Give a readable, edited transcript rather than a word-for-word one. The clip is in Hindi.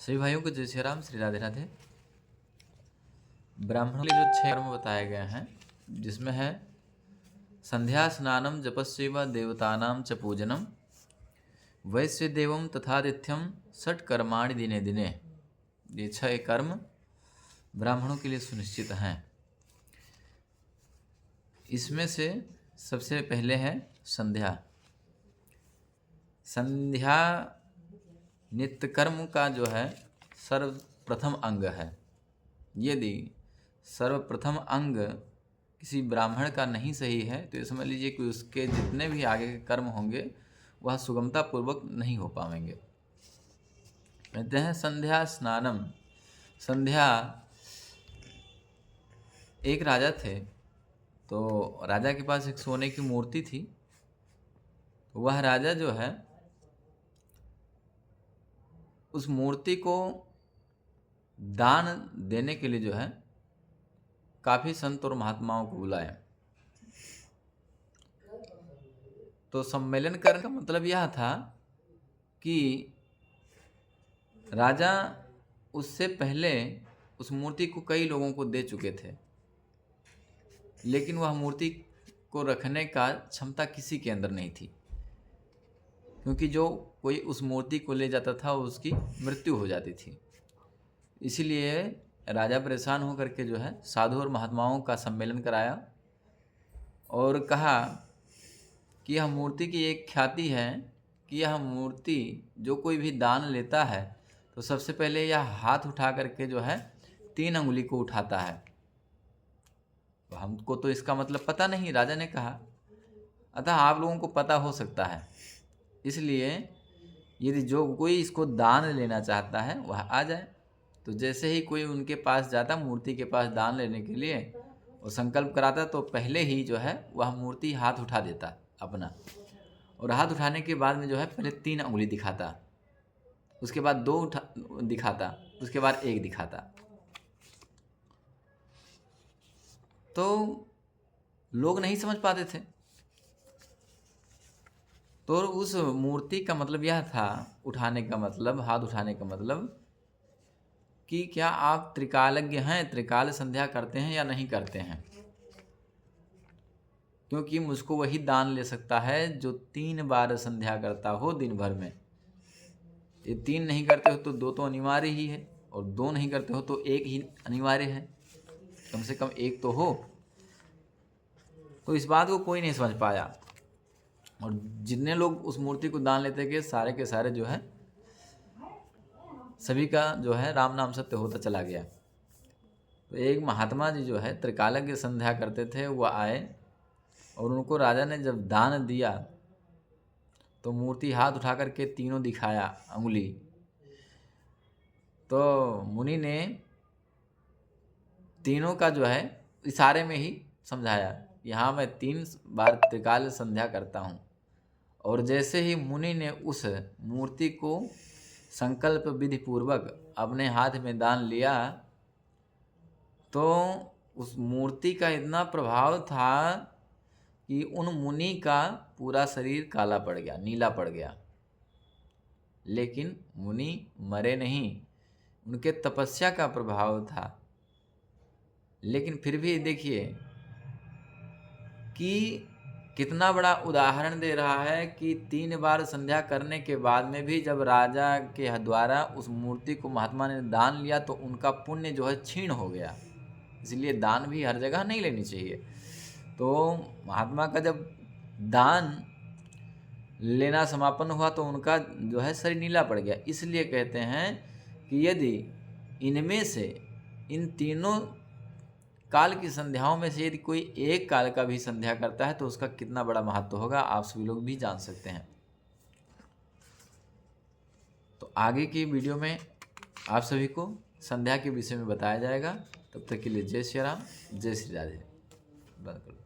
सभी भाइयों को जय श्री राम, श्री राधे राधे। ब्राह्मणों के लिए जो 6 कर्म बताए गए हैं, जिसमें है संध्या स्नानम जपस्यैव देवतानां च पूजनम वैश्य देवम तथादिथ्यम षट कर्माणि दिने दिने। ये 6 कर्म ब्राह्मणों के लिए सुनिश्चित हैं। इसमें से सबसे पहले है संध्या। संध्या नित्य कर्म का जो है सर्वप्रथम अंग है। यदि सर्वप्रथम अंग किसी ब्राह्मण का नहीं सही है तो ये समझ लीजिए कि उसके जितने भी आगे के कर्म होंगे वह सुगमता पूर्वक नहीं हो पाएंगे। कहते हैं संध्या स्नानम। संध्या, एक राजा थे, तो राजा के पास एक सोने की मूर्ति थी। वह राजा जो है उस मूर्ति को दान देने के लिए जो है काफ़ी संत और महात्माओं को बुलाया। तो सम्मेलन करने का मतलब यह था कि राजा उससे पहले उस मूर्ति को कई लोगों को दे चुके थे, लेकिन वह मूर्ति को रखने का क्षमता किसी के अंदर नहीं थी, क्योंकि जो कोई उस मूर्ति को ले जाता था उसकी मृत्यु हो जाती थी। इसीलिए राजा परेशान होकर के जो है साधु और महात्माओं का सम्मेलन कराया और कहा कि यह मूर्ति की एक ख्याति है कि यह मूर्ति जो कोई भी दान लेता है तो सबसे पहले यह हाथ उठा करके जो है 3 अंगुली को उठाता है। तो हमको तो इसका मतलब पता नहीं, राजा ने कहा, अतः आप लोगों को पता हो सकता है। इसलिए यदि जो कोई इसको दान लेना चाहता है वह आ जाए। तो जैसे ही कोई उनके पास जाता मूर्ति के पास दान लेने के लिए और संकल्प कराता, तो पहले ही जो है वह मूर्ति हाथ उठा देता अपना, और हाथ उठाने के बाद में जो है पहले 3 अंगुली दिखाता, उसके बाद 2 दिखाता, उसके बाद 1 दिखाता। तो लोग नहीं समझ पाते थे। तो उस मूर्ति का मतलब यह था, उठाने का मतलब, हाथ उठाने का मतलब कि क्या आप त्रिकालज्ञ हैं, त्रिकाल संध्या करते हैं या नहीं करते हैं। क्योंकि मुझको वही दान ले सकता है जो 3 बार संध्या करता हो दिन भर में। ये 3 नहीं करते हो तो 2 तो अनिवार्य ही है, और 2 नहीं करते हो तो 1 ही अनिवार्य है, कम से कम 1 तो हो। तो इस बात को कोई नहीं समझ पाया, और जितने लोग उस मूर्ति को दान लेते गए सारे के सारे जो है सभी का जो है राम नाम सत्य होता चला गया। तो एक महात्मा जी जो है त्रिकालज्ञ संध्या करते थे, वह आए और उनको राजा ने जब दान दिया तो मूर्ति हाथ उठा करके 3 दिखाया अंगुली। तो मुनि ने 3 का जो है इशारे में ही समझाया, यहाँ मैं 3 बार त्रिकाल संध्या करता हूँ। और जैसे ही मुनि ने उस मूर्ति को संकल्प विधि पूर्वक अपने हाथ में दान लिया, तो उस मूर्ति का इतना प्रभाव था कि उन मुनि का पूरा शरीर काला पड़ गया, नीला पड़ गया। लेकिन मुनि मरे नहीं, उनके तपस्या का प्रभाव था। लेकिन फिर भी देखिए कि कितना बड़ा उदाहरण दे रहा है कि 3 बार संध्या करने के बाद में भी जब राजा के द्वारा उस मूर्ति को महात्मा ने दान लिया तो उनका पुण्य जो है क्षीण हो गया। इसलिए दान भी हर जगह नहीं लेनी चाहिए। तो महात्मा का जब दान लेना समापन हुआ तो उनका जो है शरीर नीला पड़ गया। इसलिए कहते हैं कि यदि इनमें से इन 3 काल की संध्याओं में से यदि कोई एक काल का भी संध्या करता है तो उसका कितना बड़ा महत्व होगा आप सभी लोग भी जान सकते हैं। तो आगे की वीडियो में आप सभी को संध्या के विषय में बताया जाएगा। तब तक के लिए जय श्री राम, जय श्री राधे। बंद करो।